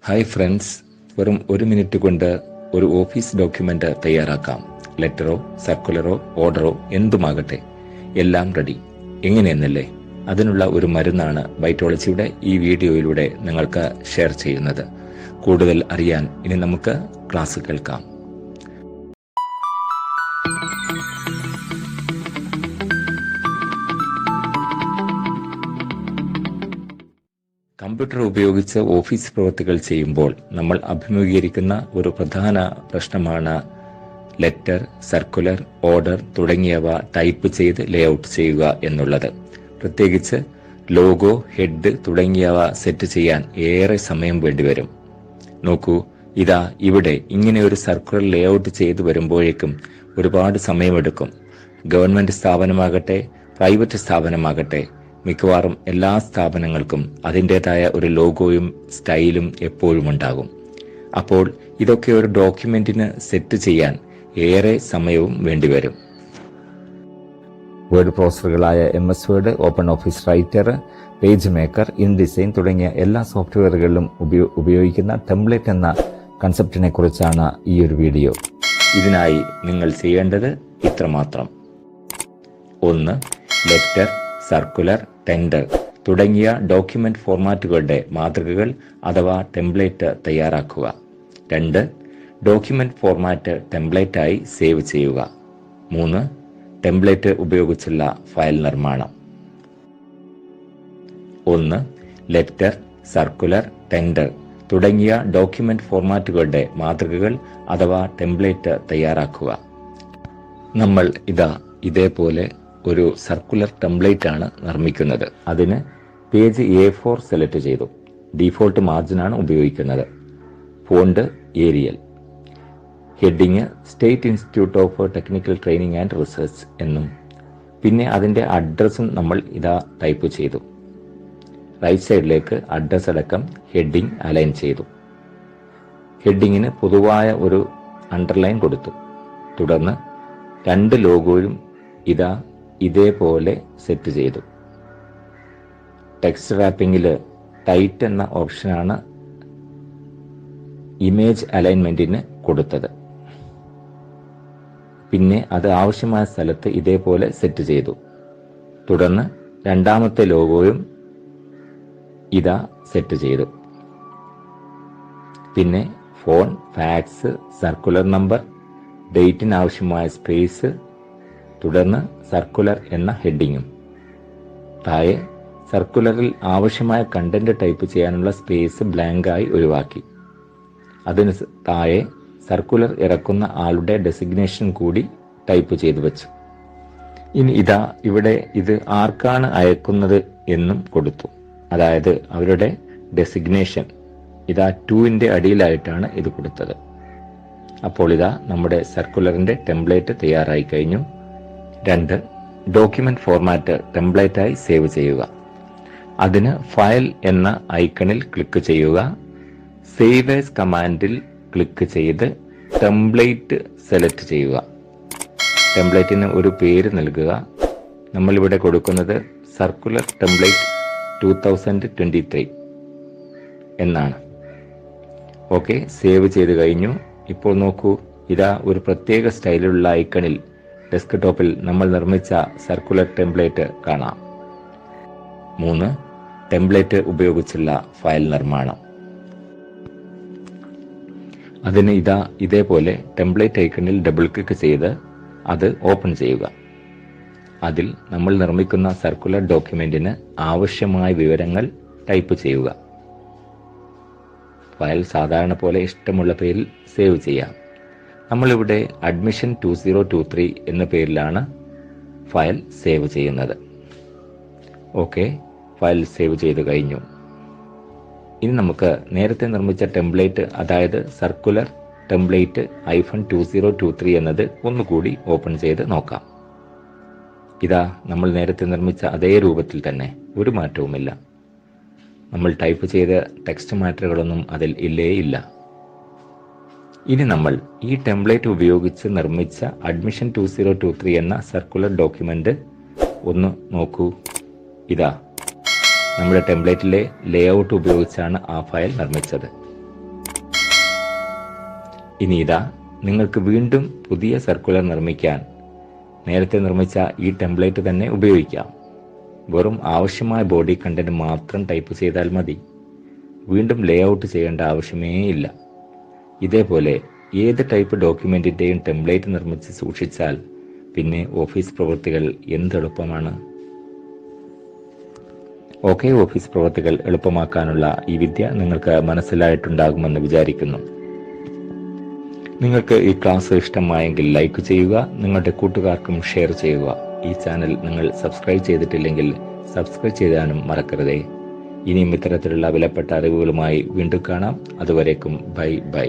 Hi friends, വെറും 1 minute കൊണ്ട് ഒരു ഓഫീസ് ഡോക്യുമെന്റ് തയ്യാറാക്കാം. ലെറ്ററോ സർക്കുലറോ ഓർഡറോ എന്തുമാകട്ടെ, എല്ലാം റെഡി. എങ്ങനെയെന്നല്ലേ? അതിനുള്ള ഒരു മരുന്നാണ് ബൈറ്റോളജിയുടെ ഈ വീഡിയോയിലൂടെ നിങ്ങൾക്ക് ഷെയർ ചെയ്യുന്നത്. കൂടുതൽ അറിയാൻ ഇനി നമുക്ക് ക്ലാസ് കേൾക്കാം. കമ്പ്യൂട്ടർ ഉപയോഗിച്ച് ഓഫീസ് പ്രവൃത്തികൾ ചെയ്യുമ്പോൾ നമ്മൾ അഭിമുഖീകരിക്കുന്ന ഒരു പ്രധാന പ്രശ്നമാണ് ലെറ്റർ, സർക്കുലർ, ഓർഡർ തുടങ്ങിയവ ടൈപ്പ് ചെയ്ത് ലേഔട്ട് ചെയ്യുക എന്നുള്ളത്. പ്രത്യേകിച്ച് ലോഗോ, ഹെഡ് തുടങ്ങിയവ സെറ്റ് ചെയ്യാൻ ഏറെ സമയം വേണ്ടിവരും. നോക്കൂ, ഇതാ ഇവിടെ ഇങ്ങനെ ഒരു സർക്കുലർ ലേഔട്ട് ചെയ്തു വരുമ്പോഴേക്കും ഒരുപാട് സമയമെടുക്കും. ഗവൺമെന്റ് സ്ഥാപനമാകട്ടെ പ്രൈവറ്റ് സ്ഥാപനമാകട്ടെ, മിക്കവാറും എല്ലാ സ്ഥാപനങ്ങൾക്കും അതിൻ്റെതായ ഒരു ലോഗോയും സ്റ്റൈലും എപ്പോഴും ഉണ്ടാകും. അപ്പോൾ ഇതൊക്കെ ഒരു ഡോക്യുമെന്റിന് സെറ്റ് ചെയ്യാൻ ഏറെ സമയവും വേണ്ടിവരും. വേർഡ് പ്രോസസ്സറുകളായ MS word, open office writer, page maker, InDesign തുടങ്ങിയ എല്ലാ സോഫ്റ്റ്വെയറുകളിലും ഉപയോഗിക്കുന്ന ടെംപ്ലേറ്റ് എന്ന കൺസെപ്റ്റിനെ കുറിച്ചാണ് ഈ ഒരു വീഡിയോ. ഇതിനായി നിങ്ങൾ ചെയ്യേണ്ടത് ഇത്രമാത്രം. 1. ലെറ്റർ, സർക്കുലർ, ടെൻഡർ തുടങ്ങിയ ഡോക്യുമെന്റ് ഫോർമാറ്റുകളുടെ മാതൃകകൾ അഥവാ ടെംപ്ലേറ്റ് തയ്യാറാക്കുക. 2. ഡോക്യുമെന്റ് ഫോർമാറ്റ് ടെംപ്ലേറ്റായി സേവ് ചെയ്യുക. 3. ടെംപ്ലേറ്റ് ഉപയോഗിച്ചുള്ള ഫയൽ നിർമ്മാണം. 1. ലെറ്റർ, സർക്കുലർ, ടെൻഡർ തുടങ്ങിയ ഡോക്യുമെന്റ് ഫോർമാറ്റുകളുടെ മാതൃകകൾ അഥവാ ടെംപ്ലേറ്റ് തയ്യാറാക്കുക. നമ്മൾ ഇതേപോലെ ഒരു സർക്കുലർ ടെംപ്ലേറ്റ് ആണ് നിർമ്മിക്കുന്നത്. അതിന് പേജ് A4 സെലക്ട് ചെയ്തു. ഡീഫോൾട്ട് മാർജിനാണ് ഉപയോഗിക്കുന്നത്. Font Arial. Heading State Institute of Technical Training and Research എന്നും പിന്നെ അതിൻ്റെ അഡ്രസ്സും നമ്മൾ ടൈപ്പ് ചെയ്തു. റൈറ്റ് സൈഡിലേക്ക് അഡ്രസ് അടക്കം ഹെഡിങ് അലൈൻ ചെയ്തു. ഹെഡിങ്ങിന് പൊതുവായ ഒരു അണ്ടർലൈൻ കൊടുത്തു. തുടർന്ന് 2 ലോഗോയും ഇതേപോലെ സെറ്റ് ചെയ്തു. ടെക്സ്റ്റ് റാപ്പിംഗിൽ ടൈറ്റ് എന്ന ഓപ്ഷനാണ് ഇമേജ് അലൈൻമെന്റിന് കൊടുത്തത്. പിന്നെ അത് ആവശ്യമായ സ്ഥലത്ത് ഇതേപോലെ സെറ്റ് ചെയ്തു. തുടർന്ന് 2ാമത്തെ ലോഗോയും സെറ്റ് ചെയ്തു. പിന്നെ ഫോൺ, ഫാക്സ്, സർക്കുലർ നമ്പർ, ഡേറ്റിന് ആവശ്യമായ സ്പേസ്, തുടർന്ന് സർക്കുലർ എന്ന ഹെഡിങ്ങും. താഴെ സർക്കുലറിൽ ആവശ്യമായ കണ്ടന്റ് ടൈപ്പ് ചെയ്യാനുള്ള സ്പേസ് ബ്ലാങ്കായി ഒഴിവാക്കി. അതിന് താഴെ സർക്കുലർ ഇറക്കുന്ന ആളുടെ ഡെസിഗ്നേഷൻ കൂടി ടൈപ്പ് ചെയ്തു വെച്ചു. ഇനി ഇവിടെ ഇത് ആർക്കാണ് അയക്കുന്നത് എന്നും കൊടുത്തു. അതായത് അവരുടെ ഡെസിഗ്നേഷൻ 2ന്റെ അടിയിലായിട്ടാണ് ഇത് കൊടുത്തത്. അപ്പോൾ നമ്മുടെ സർക്കുലറിന്റെ ടെംപ്ലേറ്റ് തയ്യാറായി കഴിഞ്ഞു. 2. ഡോക്യുമെന്റ് ഫോർമാറ്റ് ടെംപ്ലേറ്റായി സേവ് ചെയ്യുക. അതിന് ഫയൽ എന്ന ഐക്കണിൽ ക്ലിക്ക് ചെയ്യുക. സേവ് ആസ് കമാൻഡിൽ ക്ലിക്ക് ചെയ്ത് ടെംപ്ലേറ്റ് സെലക്ട് ചെയ്യുക. ടെംപ്ലേറ്റിന് ഒരു പേര് നൽകുക. നമ്മളിവിടെ കൊടുക്കുന്നത് സർക്കുലർ ടെംപ്ലേറ്റ് 2023 എന്നാണ്. ഓക്കെ, സേവ് ചെയ്ത് കഴിഞ്ഞു. ഇപ്പോൾ നോക്കൂ, ഒരു പ്രത്യേക സ്റ്റൈലിലുള്ള ഐക്കണിൽ ഡെസ്ക്ടോപ്പിൽ നമ്മൾ നിർമ്മിച്ച സർക്കുലർ ടെംപ്ലേറ്റ് കാണാം. 3. ടെംപ്ലേറ്റ് ഉപയോഗിച്ചുള്ള ഫയൽ നിർമ്മാണം. അതിന് ഇതേപോലെ ടെംപ്ലേറ്റ് ഐക്കണിൽ ഡബിൾ ക്ലിക്ക് ചെയ്ത് അത് ഓപ്പൺ ചെയ്യുക. അതിൽ നമ്മൾ നിർമ്മിക്കുന്ന സർക്കുലർ ഡോക്യുമെന്റിന് ആവശ്യമായ വിവരങ്ങൾ ടൈപ്പ് ചെയ്യുക. ഫയൽ സാധാരണ പോലെ ഇഷ്ടമുള്ള പേരിൽ സേവ് ചെയ്യാം. നമ്മളിവിടെ അഡ്മിഷൻ 2023 എന്ന പേരിലാണ് ഫയൽ സേവ് ചെയ്യുന്നത്. ഓക്കെ, ഫയൽ സേവ് ചെയ്ത് കഴിഞ്ഞു. ഇനി നമുക്ക് നേരത്തെ നിർമ്മിച്ച ടെംപ്ലേറ്റ്, അതായത് സർക്കുലർ ടെംപ്ലേറ്റ് -2023 എന്നത് ഒന്നുകൂടി ഓപ്പൺ ചെയ്ത് നോക്കാം. നമ്മൾ നേരത്തെ നിർമ്മിച്ച അതേ രൂപത്തിൽ തന്നെ, ഒരു മാറ്റവുമില്ല. നമ്മൾ ടൈപ്പ് ചെയ്ത ടെക്സ്റ്റ് മാറ്ററുകളൊന്നും അതിൽ ഇല്ല. ഇനി നമ്മൾ ഈ ടെംപ്ലേറ്റ് ഉപയോഗിച്ച് നിർമ്മിച്ച അഡ്മിഷൻ 2023 എന്ന സർക്കുലർ ഡോക്യുമെന്റ് ഒന്ന് നോക്കൂ. നമ്മുടെ ടെംപ്ലേറ്റിലെ ലേഔട്ട് ഉപയോഗിച്ചാണ് ആ ഫയൽ നിർമ്മിച്ചത്. ഇനി ഇതാ, നിങ്ങൾക്ക് വീണ്ടും പുതിയ സർക്കുലർ നിർമ്മിക്കാൻ നേരത്തെ നിർമ്മിച്ച ഈ ടെംപ്ലേറ്റ് തന്നെ ഉപയോഗിക്കാം. വെറും ആവശ്യമായ ബോഡി കണ്ടന്റ് മാത്രം ടൈപ്പ് ചെയ്താൽ മതി. വീണ്ടും ലേഔട്ട് ചെയ്യേണ്ട ആവശ്യമേ ഇല്ല. ഇതേപോലെ ഏത് ടൈപ്പ് ഡോക്യുമെന്റിന്റെയും ടെംപ്ലേറ്റ് നിർമ്മിച്ച് സൂക്ഷിച്ചാൽ പിന്നെ ഓഫീസ് പ്രവൃത്തികൾ എന്തെളുപ്പമാണ്. ഓക്കെ, ഓഫീസ് പ്രവൃത്തികൾ എളുപ്പമാക്കാനുള്ള ഈ വിദ്യ നിങ്ങൾക്ക് മനസ്സിലായിട്ടുണ്ടാകുമെന്ന് വിചാരിക്കുന്നു. നിങ്ങൾക്ക് ഈ ക്ലാസ് ഇഷ്ടമായെങ്കിൽ ലൈക്ക് ചെയ്യുക, നിങ്ങളുടെ കൂട്ടുകാർക്കും ഷെയർ ചെയ്യുക. ഈ ചാനൽ നിങ്ങൾ സബ്സ്ക്രൈബ് ചെയ്തിട്ടില്ലെങ്കിൽ സബ്സ്ക്രൈബ് ചെയ്യാനും മറക്കരുതേ. ഇനിയും ഇത്തരത്തിലുള്ള വിലപ്പെട്ട അറിവുകളുമായി വീണ്ടും കാണാം. അതുവരേക്കും ബൈ ബൈ.